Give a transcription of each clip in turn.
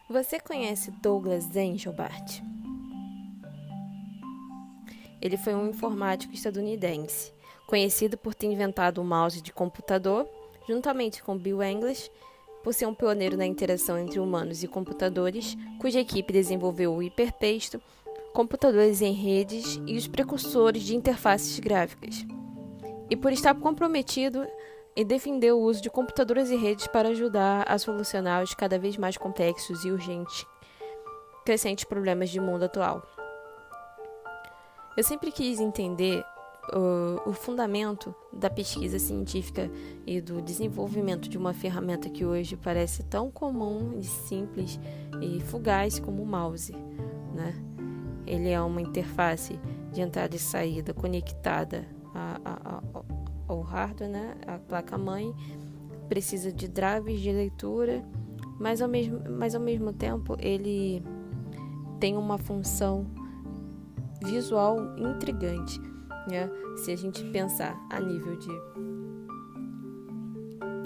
Você conhece Douglas Engelbart? Ele foi um informático estadunidense, conhecido por ter inventado o mouse de computador, juntamente com Bill English, por ser um pioneiro na interação entre humanos e computadores, cuja equipe desenvolveu o hipertexto, computadores em redes e os precursores de interfaces gráficas. E por estar comprometido em defender o uso de computadores e redes para ajudar a solucionar os cada vez mais complexos e urgentes crescentes problemas do mundo atual. Eu sempre quis entender o fundamento da pesquisa científica e do desenvolvimento de uma ferramenta que hoje parece tão comum e simples e fugaz como o mouse, né? Ele é uma interface de entrada e saída conectada ao hardware, né? A placa-mãe, precisa de drives de leitura, mas ao mesmo tempo ele tem uma função visual intrigante, né? Se a gente pensar a nível de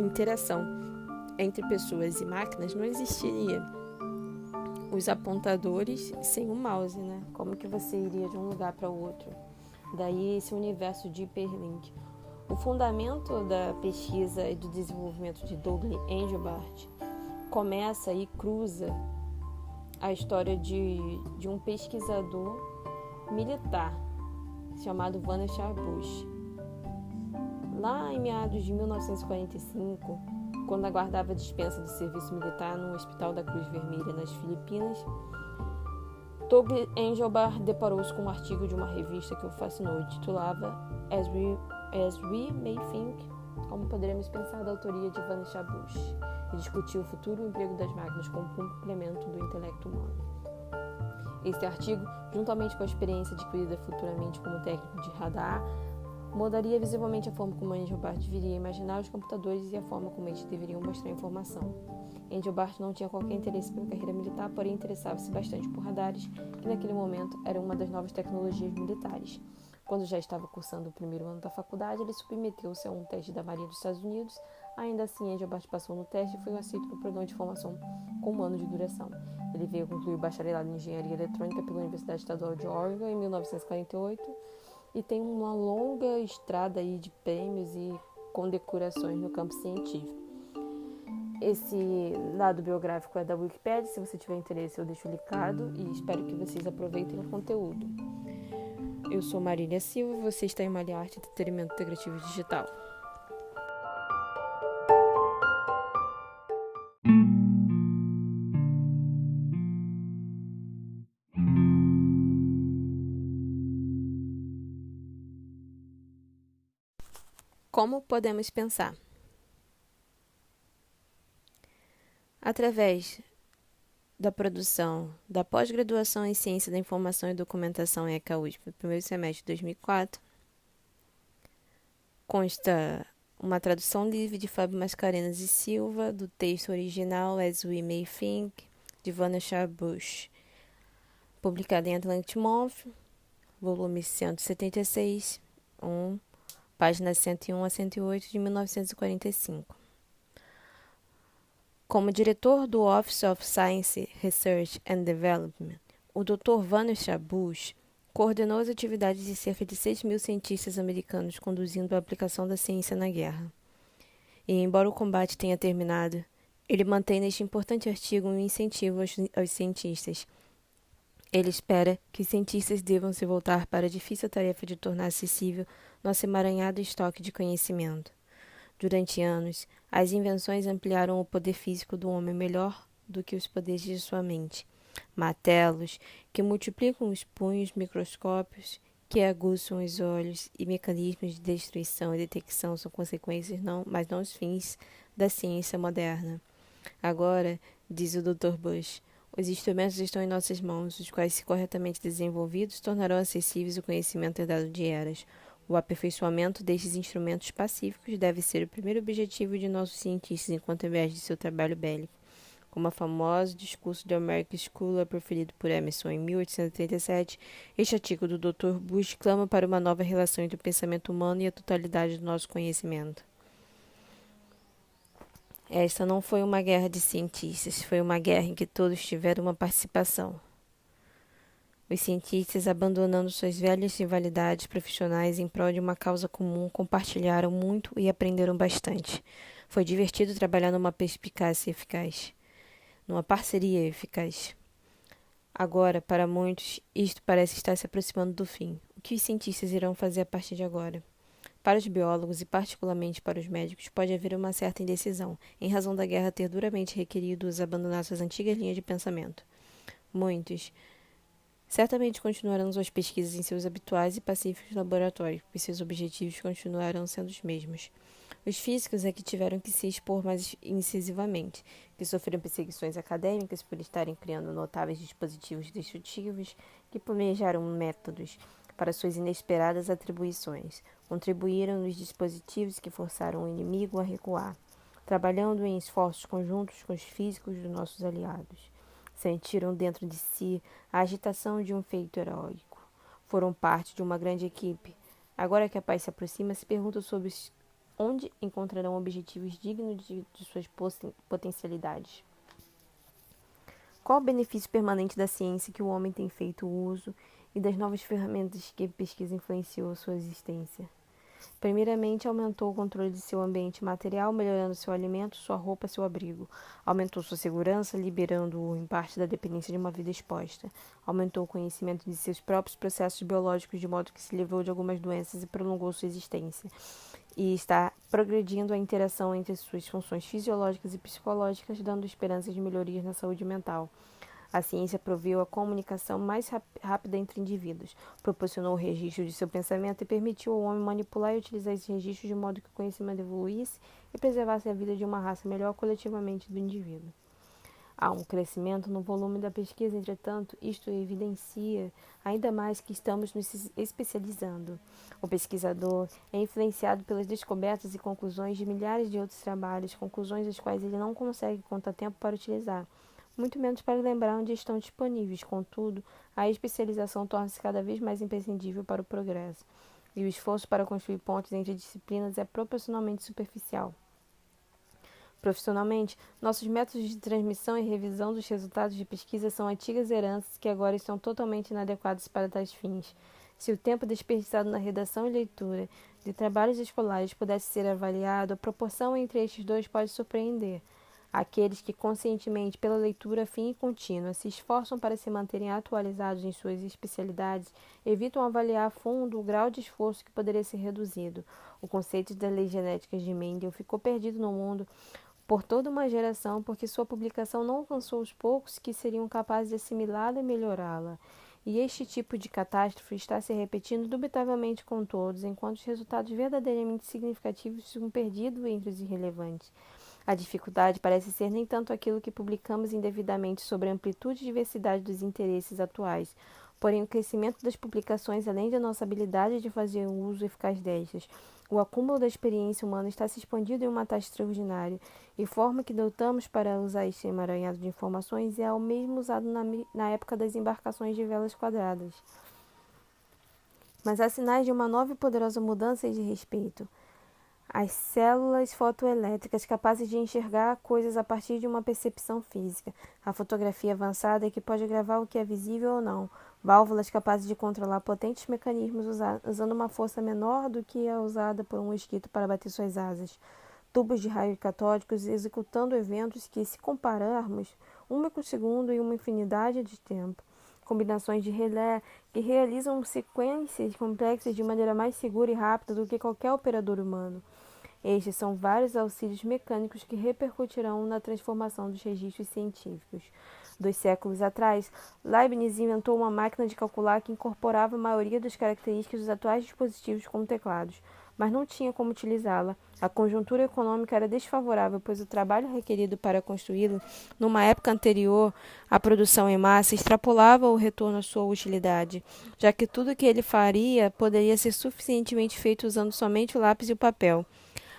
interação entre pessoas e máquinas, não existiria os apontadores sem o mouse, né? Como que você iria de um lugar para o outro? Daí esse universo de hiperlink. O fundamento da pesquisa e do desenvolvimento de Douglas Engelbart começa e cruza a história de um pesquisador militar chamado Vannevar Bush. Lá em meados de 1945, quando aguardava a dispensa do serviço militar no Hospital da Cruz Vermelha nas Filipinas, Douglas Engelbart deparou-se com um artigo de uma revista que o fascinou e titulava As We May Think, como poderemos pensar, da autoria de Vannevar Bush, e discutiu o futuro emprego das máquinas como complemento do intelecto humano. Este artigo, juntamente com a experiência adquirida futuramente como técnico de radar, mudaria visivelmente a forma como Engelbart viria a imaginar os computadores e a forma como eles deveriam mostrar informação. Engelbart não tinha qualquer interesse pela carreira militar, porém interessava-se bastante por radares, que naquele momento era uma das novas tecnologias militares. Quando já estava cursando o primeiro ano da faculdade, ele submeteu-se a um teste da Marinha dos Estados Unidos. Ainda assim, Engelbart passou no teste e foi aceito para o programa de formação com 1 ano de duração. Ele veio concluir o bacharelado em Engenharia Eletrônica pela Universidade Estadual de Oregon em 1948 e tem uma longa estrada aí de prêmios e condecorações no campo científico. Esse lado biográfico é da Wikipedia. Se você tiver interesse, eu deixo linkado e espero que vocês aproveitem o conteúdo. Eu sou Marília Silva e você está em Malha Arte e Entretenimento Integrativo Digital. Como podemos pensar? Através da produção da pós-graduação em Ciência da Informação e Documentação em ECA USP, no primeiro semestre de 2004, consta uma tradução livre de Fábio Mascarenhas e Silva do texto original As We May Think, de Vannevar Bush, publicado em Atlantic Monthly, volume 176, páginas 101 a 108, de 1945. Como diretor do Office of Science, Research and Development, o Dr. Vannevar Bush coordenou as atividades de cerca de 6.000 cientistas americanos conduzindo a aplicação da ciência na guerra. E, embora o combate tenha terminado, ele mantém neste importante artigo um incentivo aos cientistas. Ele espera que os cientistas devam se voltar para a difícil tarefa de tornar acessível nosso emaranhado estoque de conhecimento. Durante anos, as invenções ampliaram o poder físico do homem melhor do que os poderes de sua mente. Martelos, que multiplicam os punhos, microscópios, que aguçam os olhos, e mecanismos de destruição e detecção são consequências, mas não os fins da ciência moderna. Agora, diz o Dr. Bush, os instrumentos estão em nossas mãos, os quais, se corretamente desenvolvidos, tornarão acessíveis o conhecimento herdado de eras. O aperfeiçoamento destes instrumentos pacíficos deve ser o primeiro objetivo de nossos cientistas enquanto emerge de seu trabalho bélico. Como o famoso discurso do American Scholar proferido por Emerson em 1837, este artigo do Dr. Bush clama para uma nova relação entre o pensamento humano e a totalidade do nosso conhecimento. Esta não foi uma guerra de cientistas, foi uma guerra em que todos tiveram uma participação. Os cientistas, abandonando suas velhas rivalidades profissionais em prol de uma causa comum, compartilharam muito e aprenderam bastante. Foi divertido trabalhar numa perspicácia eficaz, numa parceria eficaz. Agora, para muitos, isto parece estar se aproximando do fim. O que os cientistas irão fazer a partir de agora? Para os biólogos e particularmente para os médicos, pode haver uma certa indecisão, em razão da guerra ter duramente requerido-os abandonar suas antigas linhas de pensamento. Muitos certamente continuarão suas pesquisas em seus habituais e pacíficos laboratórios, pois seus objetivos continuarão sendo os mesmos. Os físicos é que tiveram que se expor mais incisivamente, que sofreram perseguições acadêmicas por estarem criando notáveis dispositivos destrutivos, que planejaram métodos para suas inesperadas atribuições, contribuíram nos dispositivos que forçaram o inimigo a recuar, trabalhando em esforços conjuntos com os físicos dos nossos aliados. Sentiram dentro de si a agitação de um feito heróico. Foram parte de uma grande equipe. Agora que a paz se aproxima, se perguntam sobre onde encontrarão objetivos dignos de suas potencialidades. Qual o benefício permanente da ciência que o homem tem feito uso e das novas ferramentas que a pesquisa influenciou sua existência? Primeiramente, aumentou o controle de seu ambiente material, melhorando seu alimento, sua roupa, seu abrigo. Aumentou sua segurança, liberando-o em parte da dependência de uma vida exposta. Aumentou o conhecimento de seus próprios processos biológicos, de modo que se livrou de algumas doenças e prolongou sua existência. E está progredindo a interação entre suas funções fisiológicas e psicológicas, dando esperanças de melhorias na saúde mental. A ciência proveu a comunicação mais rápida entre indivíduos, proporcionou o registro de seu pensamento e permitiu ao homem manipular e utilizar esses registros de modo que o conhecimento evoluísse e preservasse a vida de uma raça melhor coletivamente do indivíduo. Há um crescimento no volume da pesquisa, entretanto, isto evidencia ainda mais que estamos nos especializando. O pesquisador é influenciado pelas descobertas e conclusões de milhares de outros trabalhos, conclusões as quais ele não consegue contar tempo para utilizar, muito menos para lembrar onde estão disponíveis. Contudo, a especialização torna-se cada vez mais imprescindível para o progresso, e o esforço para construir pontes entre disciplinas é proporcionalmente superficial. Profissionalmente, nossos métodos de transmissão e revisão dos resultados de pesquisa são antigas heranças que agora estão totalmente inadequadas para tais fins. Se o tempo desperdiçado na redação e leitura de trabalhos escolares pudesse ser avaliado, a proporção entre estes dois pode surpreender. Aqueles que conscientemente, pela leitura fim e contínua, se esforçam para se manterem atualizados em suas especialidades, evitam avaliar a fundo o grau de esforço que poderia ser reduzido. O conceito das leis genéticas de Mendel ficou perdido no mundo por toda uma geração, porque sua publicação não alcançou os poucos que seriam capazes de assimilá-la e melhorá-la. E este tipo de catástrofe está se repetindo dubitavelmente com todos, enquanto os resultados verdadeiramente significativos ficam perdidos entre os irrelevantes. A dificuldade parece ser nem tanto aquilo que publicamos indevidamente sobre a amplitude e diversidade dos interesses atuais, porém o crescimento das publicações, além da nossa habilidade de fazer um uso eficaz destas. O acúmulo da experiência humana está se expandindo em uma taxa extraordinária, e a forma que adotamos para usar este emaranhado de informações é o mesmo usado na época das embarcações de velas quadradas. Mas há sinais de uma nova e poderosa mudança de respeito. As células fotoelétricas capazes de enxergar coisas a partir de uma percepção física. A fotografia avançada que pode gravar o que é visível ou não. Válvulas capazes de controlar potentes mecanismos usando uma força menor do que a usada por um mosquito para bater suas asas. Tubos de raios catódicos executando eventos que, se compararmos, um microsegundo e uma infinidade de tempo. Combinações de relé que realizam sequências complexas de maneira mais segura e rápida do que qualquer operador humano. Estes são vários auxílios mecânicos que repercutirão na transformação dos registros científicos. 2 séculos atrás, Leibniz inventou uma máquina de calcular que incorporava a maioria das características dos atuais dispositivos como teclados, mas não tinha como utilizá-la. A conjuntura econômica era desfavorável, pois o trabalho requerido para construí-lo, numa época anterior à produção em massa, extrapolava o retorno à sua utilidade, já que tudo o que ele faria poderia ser suficientemente feito usando somente o lápis e o papel.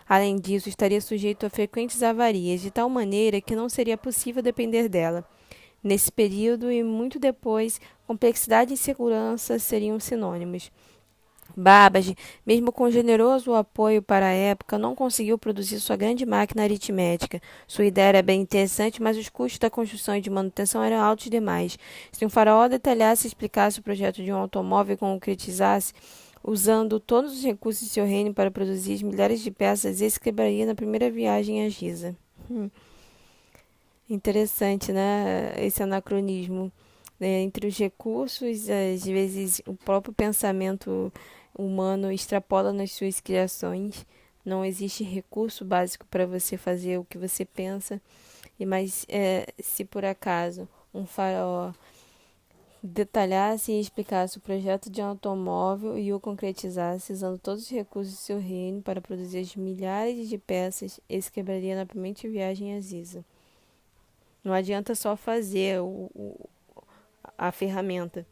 Além disso, estaria sujeito a frequentes avarias, de tal maneira que não seria possível depender dela. Nesse período e muito depois, complexidade e insegurança seriam sinônimos. Babbage, mesmo com generoso apoio para a época, não conseguiu produzir sua grande máquina aritmética. Sua ideia era bem interessante, mas os custos da construção e de manutenção eram altos demais. Se um faraó detalhasse e explicasse o projeto de um automóvel e concretizasse, usando todos os recursos de seu reino para produzir milhares de peças, esse quebraria na primeira viagem a Giza. Interessante, né? Esse anacronismo. Entre os recursos, às vezes o próprio pensamento humano extrapola nas suas criações. Não existe recurso básico para você fazer o que você pensa. Mas se por acaso um faraó detalhasse e explicasse o projeto de um automóvel e o concretizasse usando todos os recursos do seu reino para produzir as milhares de peças, esse quebraria na primeira viagem a Giza. Não adianta só fazer a ferramenta.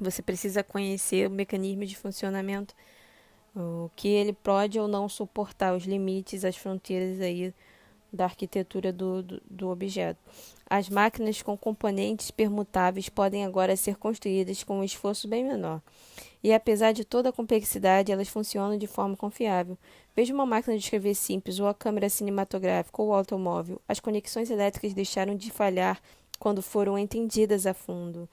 Você precisa conhecer o mecanismo de funcionamento, o que ele pode ou não suportar, os limites, as fronteiras aí da arquitetura do objeto. As máquinas com componentes permutáveis podem agora ser construídas com um esforço bem menor. E apesar de toda a complexidade, elas funcionam de forma confiável. Veja uma máquina de escrever simples, ou a câmera cinematográfica, ou o automóvel. As conexões elétricas deixaram de falhar quando foram entendidas a fundo.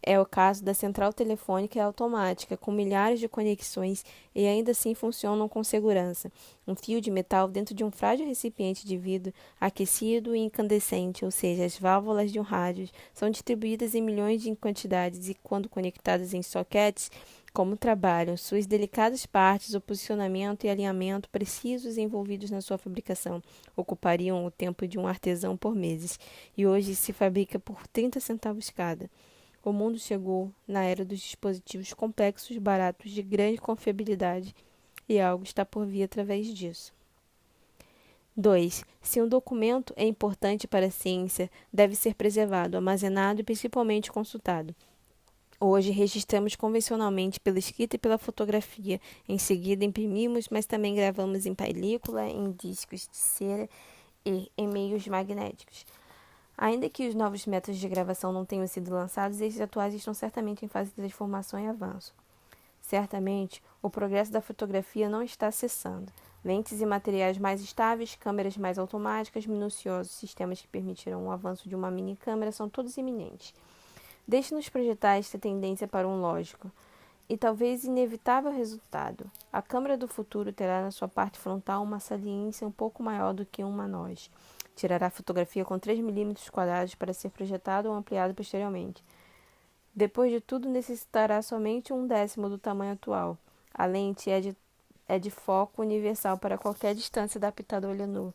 É o caso da central telefônica automática, com milhares de conexões e ainda assim funcionam com segurança. Um fio de metal dentro de um frágil recipiente de vidro, aquecido e incandescente, ou seja, as válvulas de um rádio, são distribuídas em milhões de quantidades e, quando conectadas em soquetes, como trabalham, suas delicadas partes, o posicionamento e alinhamento precisos envolvidos na sua fabricação ocupariam o tempo de um artesão por meses, e hoje se fabrica por 30 centavos cada. O mundo chegou na era dos dispositivos complexos, baratos, de grande confiabilidade, e algo está por vir através disso. 2. Se um documento é importante para a ciência, deve ser preservado, armazenado e principalmente consultado. Hoje registramos convencionalmente pela escrita e pela fotografia. Em seguida imprimimos, mas também gravamos em película, em discos de cera e em meios magnéticos. Ainda que os novos métodos de gravação não tenham sido lançados, esses atuais estão certamente em fase de transformação e avanço. Certamente, o progresso da fotografia não está cessando. Lentes e materiais mais estáveis, câmeras mais automáticas, minuciosos sistemas que permitirão o avanço de uma mini câmera são todos iminentes. Deixe-nos projetar esta tendência para um lógico e talvez inevitável resultado. A câmera do futuro terá na sua parte frontal uma saliência um pouco maior do que uma nós. Tirará fotografia com 3 milímetros quadrados para ser projetado ou ampliado posteriormente. Depois de tudo, necessitará somente 1/10 do tamanho atual. A lente é de foco universal para qualquer distância adaptada ao olho nu,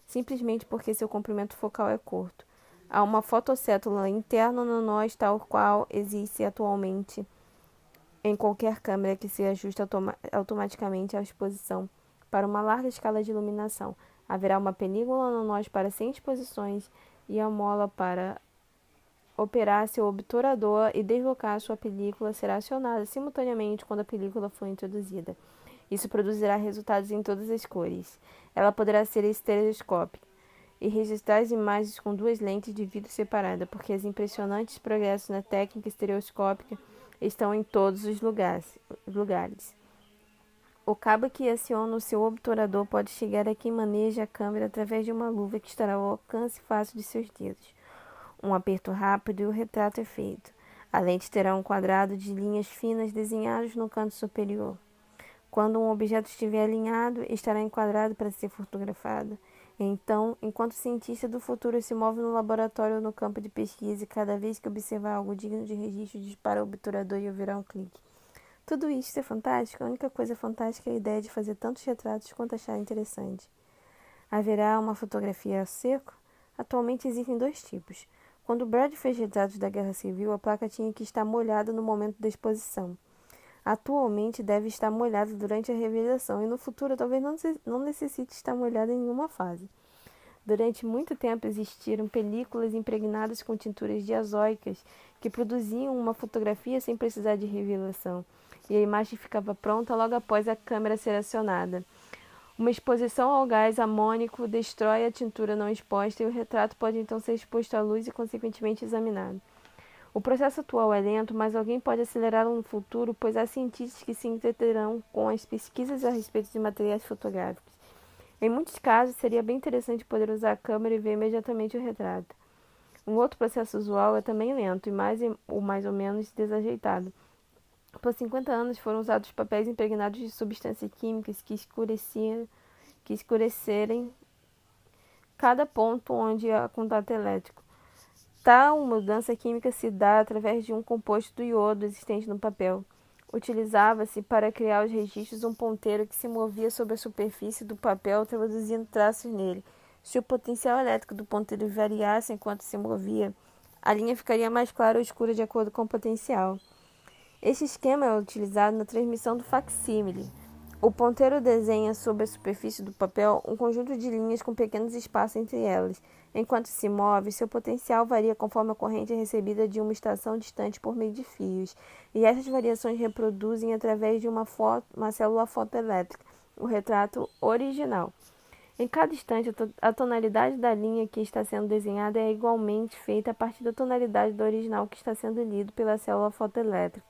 simplesmente porque seu comprimento focal é curto. Há uma fotocélula interna no nós tal qual existe atualmente em qualquer câmera que se ajuste automaticamente à exposição para uma larga escala de iluminação. Haverá uma película no nós para 100 exposições e a mola para operar seu obturador e deslocar sua película será acionada simultaneamente quando a película for introduzida. Isso produzirá resultados em todas as cores. Ela poderá ser estereoscópica e registrar as imagens com 2 lentes de vidro separada, porque os impressionantes progressos na técnica estereoscópica estão em todos os lugares. O cabo que aciona o seu obturador pode chegar a quem maneja a câmera através de uma luva que estará ao alcance fácil de seus dedos. Um aperto rápido e o retrato é feito. A lente terá um quadrado de linhas finas desenhados no canto superior. Quando um objeto estiver alinhado, estará enquadrado para ser fotografado. Então, enquanto o cientista do futuro se move no laboratório ou no campo de pesquisa e cada vez que observar algo digno de registro, dispara o obturador e ouvirá um clique. Tudo isso é fantástico. A única coisa fantástica é a ideia de fazer tantos retratos quanto achar interessante. Haverá uma fotografia a seco? Atualmente existem 2 tipos. Quando Brad fez retratos da Guerra Civil, a placa tinha que estar molhada no momento da exposição. Atualmente deve estar molhada durante a revelação e no futuro talvez não necessite estar molhada em nenhuma fase. Durante muito tempo existiram películas impregnadas com tinturas diazóicas que produziam uma fotografia sem precisar de revelação, e a imagem ficava pronta logo após a câmera ser acionada. Uma exposição ao gás amônico destrói a tintura não exposta e o retrato pode então ser exposto à luz e consequentemente examinado. O processo atual é lento, mas alguém pode acelerá-lo no futuro, pois há cientistas que se entreterão com as pesquisas a respeito de materiais fotográficos. Em muitos casos, seria bem interessante poder usar a câmera e ver imediatamente o retrato. Um outro processo usual é também lento e mais ou menos desajeitado. Por 50 anos foram usados papéis impregnados de substâncias químicas que escurecerem cada ponto onde há contato elétrico. Tal mudança química se dá através de um composto do iodo existente no papel. Utilizava-se para criar os registros um ponteiro que se movia sobre a superfície do papel, traduzindo traços nele. Se o potencial elétrico do ponteiro variasse enquanto se movia, a linha ficaria mais clara ou escura de acordo com o potencial. Este esquema é utilizado na transmissão do facsímile. O ponteiro desenha sobre a superfície do papel um conjunto de linhas com pequenos espaços entre elas. Enquanto se move, seu potencial varia conforme a corrente é recebida de uma estação distante por meio de fios, e essas variações reproduzem através de uma célula fotoelétrica o retrato original. Em cada instante, a tonalidade da linha que está sendo desenhada é igualmente feita a partir da tonalidade do original que está sendo lido pela célula fotoelétrica.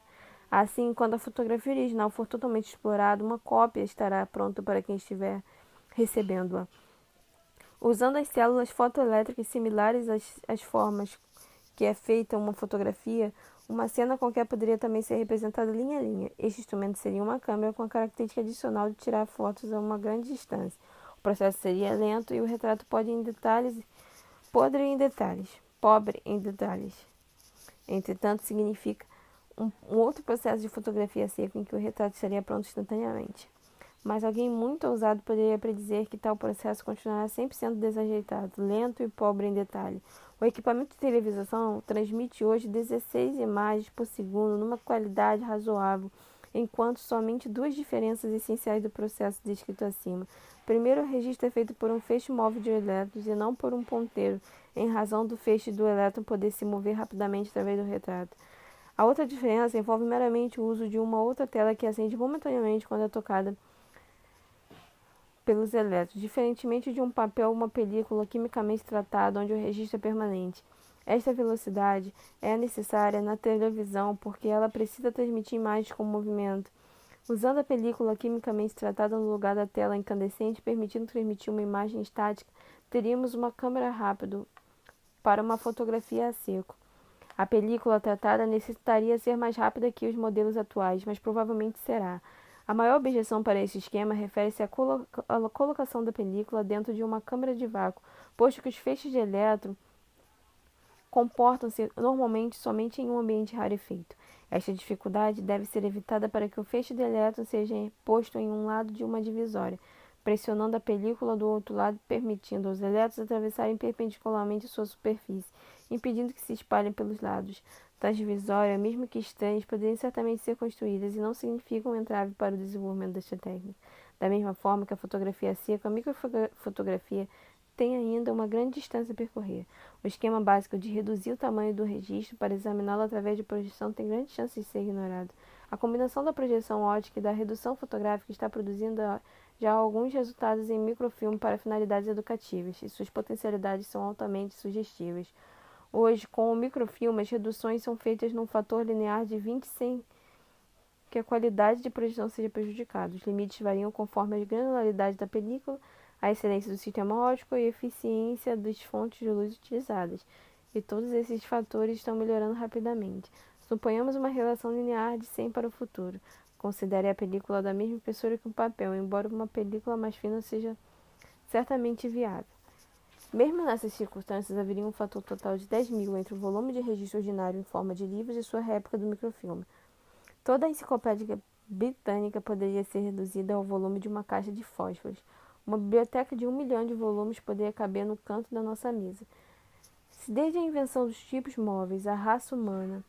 Assim, quando a fotografia original for totalmente explorada, uma cópia estará pronta para quem estiver recebendo-a. Usando as células fotoelétricas similares às formas que é feita uma fotografia, uma cena qualquer poderia também ser representada linha a linha. Este instrumento seria uma câmera com a característica adicional de tirar fotos a uma grande distância. O processo seria lento e o retrato pobre em detalhes. Entretanto, significa um outro processo de fotografia seco em que o retrato estaria pronto instantaneamente. Mas alguém muito ousado poderia predizer que tal processo continuará sempre sendo desajeitado, lento e pobre em detalhe. O equipamento de televisão transmite hoje 16 imagens por segundo numa qualidade razoável, enquanto somente duas diferenças essenciais do processo descrito acima. Primeiro, o registro é feito por um feixe móvel de elétrons e não por um ponteiro, em razão do feixe do elétron poder se mover rapidamente através do retrato. A outra diferença envolve meramente o uso de uma outra tela que acende momentaneamente quando é tocada pelos elétrons, diferentemente de um papel ou uma película quimicamente tratada onde o registro é permanente. Esta velocidade é necessária na televisão porque ela precisa transmitir imagens com movimento. Usando a película quimicamente tratada no lugar da tela incandescente, permitindo transmitir uma imagem estática, teríamos uma câmera rápida para uma fotografia a seco. A película tratada necessitaria ser mais rápida que os modelos atuais, mas provavelmente será. A maior objeção para esse esquema refere-se à colocação da película dentro de uma câmara de vácuo, posto que os feixes de elétron comportam-se normalmente somente em um ambiente rarefeito. Esta dificuldade deve ser evitada para que o feixe de elétron seja posto em um lado de uma divisória, pressionando a película do outro lado, permitindo aos elétrons atravessarem perpendicularmente sua superfície, impedindo que se espalhem pelos lados. Tais divisórias, mesmo que estranhas, poderiam certamente ser construídas e não significam um entrave para o desenvolvimento desta técnica. Da mesma forma que a fotografia seca, a microfotografia tem ainda uma grande distância a percorrer. O esquema básico de reduzir o tamanho do registro para examiná-lo através de projeção tem grande chance de ser ignorado. A combinação da projeção ótica e da redução fotográfica está produzindo já alguns resultados em microfilme para finalidades educativas, e suas potencialidades são altamente sugestivas. Hoje, com o microfilme, as reduções são feitas num fator linear de 20 sem que a qualidade de projeção seja prejudicada. Os limites variam conforme a granularidade da película, a excelência do sistema óptico e a eficiência das fontes de luz utilizadas. E todos esses fatores estão melhorando rapidamente. Suponhamos uma relação linear de 100 para o futuro. Considere a película da mesma espessura que um papel, embora uma película mais fina seja certamente viável. Mesmo nessas circunstâncias, haveria um fator total de 10.000 entre o volume de registro ordinário em forma de livros e sua réplica do microfilme. Toda a enciclopédia britânica poderia ser reduzida ao volume de uma caixa de fósforos. Uma biblioteca de 1 milhão de volumes poderia caber no canto da nossa mesa. Se desde a invenção dos tipos móveis a raça humana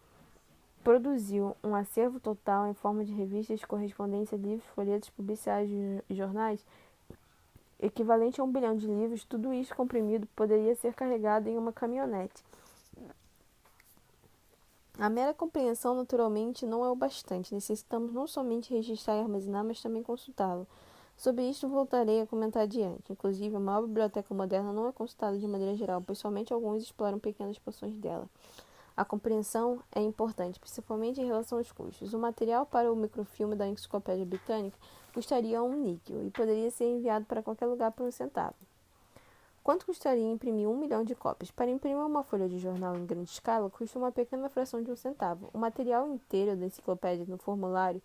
produziu um acervo total em forma de revistas, correspondência, livros, folhetos, publicidades e jornais, equivalente a 1 bilhão de livros, tudo isso comprimido poderia ser carregado em uma caminhonete. A mera compreensão, naturalmente, não é o bastante. Necessitamos não somente registrar e armazenar, mas também consultá-lo. Sobre isto voltarei a comentar adiante. Inclusive, a maior biblioteca moderna não é consultada de maneira geral, pois somente alguns exploram pequenas porções dela. A compreensão é importante, principalmente em relação aos custos. O material para o microfilme da Enciclopédia Britânica custaria um níquel e poderia ser enviado para qualquer lugar por um centavo. Quanto custaria imprimir 1 milhão de cópias? Para imprimir uma folha de jornal em grande escala, custa uma pequena fração de um centavo. O material inteiro da enciclopédia no formulário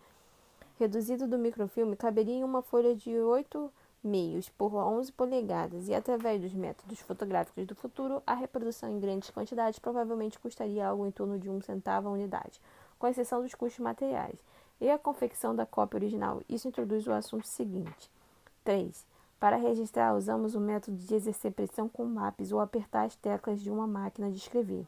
reduzido do microfilme caberia em uma folha de 8,5 por 11 polegadas, e através dos métodos fotográficos do futuro, a reprodução em grandes quantidades provavelmente custaria algo em torno de um centavo a unidade, com exceção dos custos materiais, e a confecção da cópia original. Isso introduz o assunto seguinte. 3. Para registrar, usamos o método de exercer pressão com lápis ou apertar as teclas de uma máquina de escrever.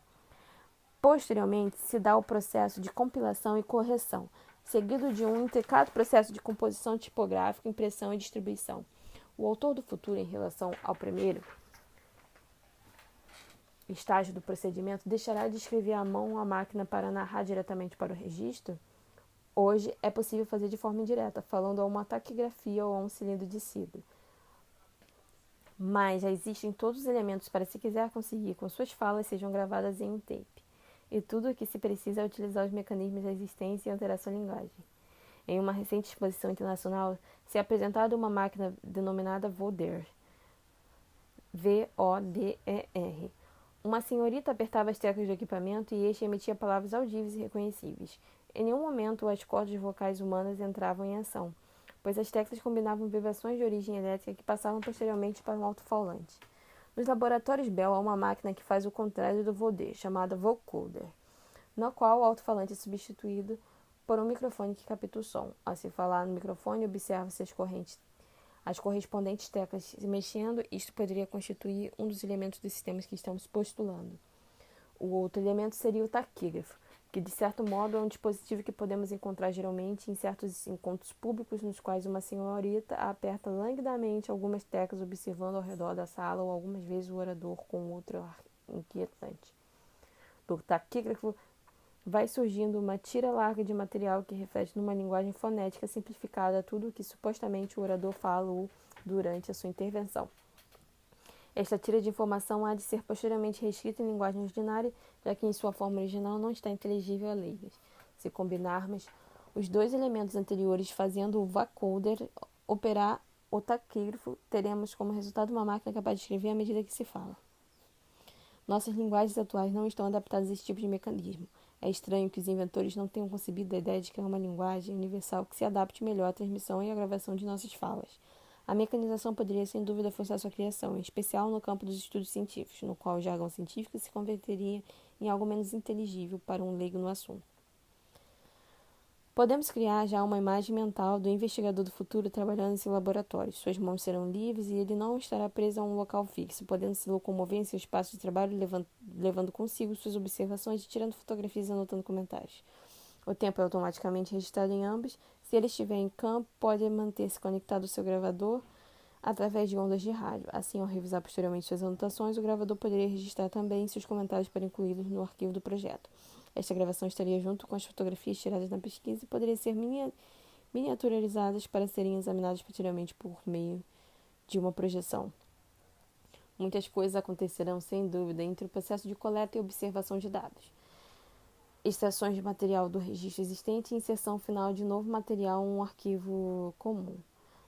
Posteriormente, se dá o processo de compilação e correção, seguido de um intricado processo de composição tipográfica, impressão e distribuição. O autor do futuro, em relação ao primeiro estágio do procedimento, deixará de escrever à mão a máquina para narrar diretamente para o registro? Hoje, é possível fazer de forma indireta, falando a uma taquigrafia ou a um cilindro de cidra. Mas já existem todos os elementos para, se quiser conseguir, com suas falas sejam gravadas em um tape. E tudo o que se precisa é utilizar os mecanismos existentes e alterar sua linguagem. Em uma recente exposição internacional, se é apresentada uma máquina denominada Voder, V-O-D-E-R. Uma senhorita apertava as teclas do equipamento e este emitia palavras audíveis e reconhecíveis. Em nenhum momento as cordas vocais humanas entravam em ação, pois as teclas combinavam vibrações de origem elétrica que passavam posteriormente para um alto-falante. Nos laboratórios Bell há uma máquina que faz o contrário do Voder, chamada vocoder, na qual o alto-falante é substituído por um microfone que capta o som. Ao se falar no microfone, observa-se as correspondentes teclas se mexendo. Isto poderia constituir um dos elementos dos sistemas que estamos postulando. O outro elemento seria o taquígrafo, que de certo modo é um dispositivo que podemos encontrar geralmente em certos encontros públicos nos quais uma senhorita aperta languidamente algumas teclas observando ao redor da sala ou algumas vezes o orador com outro ar inquietante. Do taquígrafo vai surgindo uma tira larga de material que reflete numa linguagem fonética simplificada tudo o que supostamente o orador falou durante a sua intervenção. Esta tira de informação há de ser posteriormente reescrita em linguagem ordinária, já que em sua forma original não está inteligível a leigos. Se combinarmos os dois elementos anteriores fazendo o vocoder operar o taquígrafo, teremos como resultado uma máquina capaz de escrever à medida que se fala. Nossas linguagens atuais não estão adaptadas a esse tipo de mecanismo. É estranho que os inventores não tenham concebido a ideia de criar uma linguagem universal que se adapte melhor à transmissão e à gravação de nossas falas. A mecanização poderia, sem dúvida, forçar sua criação, em especial no campo dos estudos científicos, no qual o jargão científico se converteria em algo menos inteligível para um leigo no assunto. Podemos criar já uma imagem mental do investigador do futuro trabalhando em seu laboratório. Suas mãos serão livres e ele não estará preso a um local fixo, podendo se locomover em seu espaço de trabalho, levando consigo suas observações e tirando fotografias e anotando comentários. O tempo é automaticamente registrado em ambos. Se ele estiver em campo, pode manter-se conectado ao seu gravador através de ondas de rádio. Assim, ao revisar posteriormente suas anotações, o gravador poderia registrar também seus comentários para incluí-los no arquivo do projeto. Esta gravação estaria junto com as fotografias tiradas na pesquisa e poderia ser miniaturizadas para serem examinadas posteriormente por meio de uma projeção. Muitas coisas acontecerão, sem dúvida, entre o processo de coleta e observação de dados. Extrações de material do registro existente e inserção final de novo material em um arquivo comum.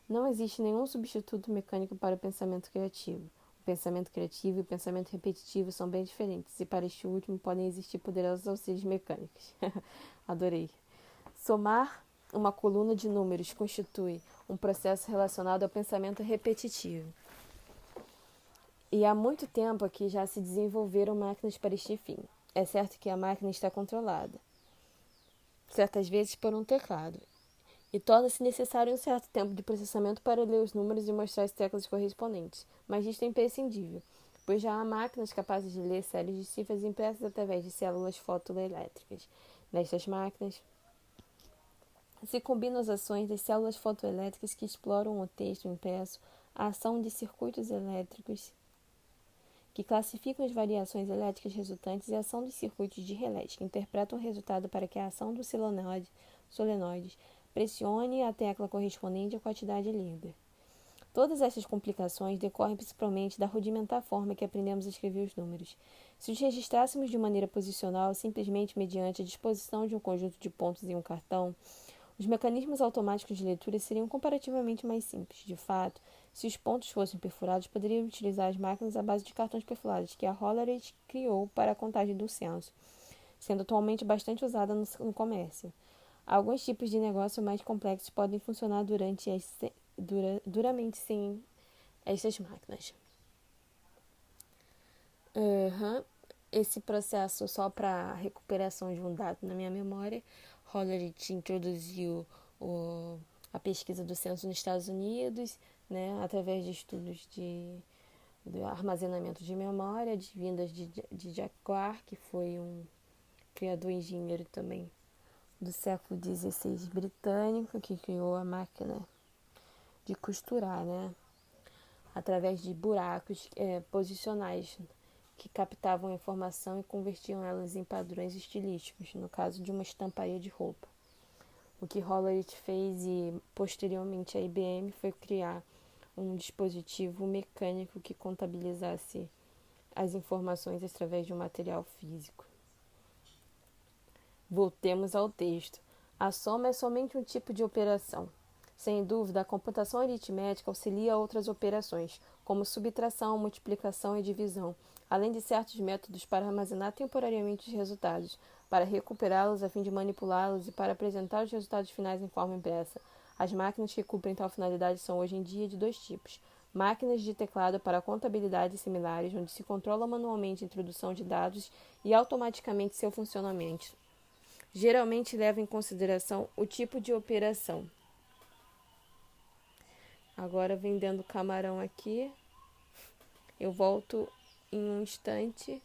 Não existe nenhum substituto mecânico para o pensamento criativo. O pensamento criativo e o pensamento repetitivo são bem diferentes, e para este último podem existir poderosos auxílios mecânicos. Adorei. Somar uma coluna de números constitui um processo relacionado ao pensamento repetitivo. E há muito tempo aqui já se desenvolveram máquinas para este fim. É certo que a máquina está controlada, certas vezes por um teclado, e torna-se necessário um certo tempo de processamento para ler os números e mostrar as teclas correspondentes, mas isto é imprescindível, pois já há máquinas capazes de ler séries de cifras impressas através de células fotoelétricas. Nestas máquinas se combinam as ações das células fotoelétricas que exploram o texto impresso, a ação de circuitos elétricos que classificam as variações elétricas resultantes e a ação dos circuitos de relé, que interpretam o resultado para que a ação dos solenoides pressione a tecla correspondente à quantidade lida. Todas essas complicações decorrem principalmente da rudimentar forma que aprendemos a escrever os números. Se os registrássemos de maneira posicional, simplesmente mediante a disposição de um conjunto de pontos em um cartão, os mecanismos automáticos de leitura seriam comparativamente mais simples. De fato, se os pontos fossem perfurados, poderiam utilizar as máquinas à base de cartões perfurados que a Hollerith criou para a contagem do censo, sendo atualmente bastante usada no comércio. Alguns tipos de negócio mais complexos podem funcionar duramente sem estas máquinas. Esse processo só para recuperação de um dado na minha memória, Hollerith introduziu a pesquisa do censo nos Estados Unidos, né, através de estudos de armazenamento de memória, vindas de Jacquard, que foi um criador engenheiro também do século XVI britânico, que criou a máquina de costurar, né, através de buracos posicionais que captavam a informação e convertiam elas em padrões estilísticos, no caso de uma estamparia de roupa. O que Hollerith fez e, posteriormente, a IBM foi criar um dispositivo mecânico que contabilizasse as informações através de um material físico. Voltemos ao texto. A soma é somente um tipo de operação. Sem dúvida, a computação aritmética auxilia outras operações, como subtração, multiplicação e divisão, além de certos métodos para armazenar temporariamente os resultados, para recuperá-los a fim de manipulá-los e para apresentar os resultados finais em forma impressa. As máquinas que cumprem tal finalidade são hoje em dia de dois tipos: máquinas de teclado para contabilidade similares, onde se controla manualmente a introdução de dados e automaticamente seu funcionamento. Geralmente leva em consideração o tipo de operação. Agora, vendendo camarão aqui, eu volto em um instante.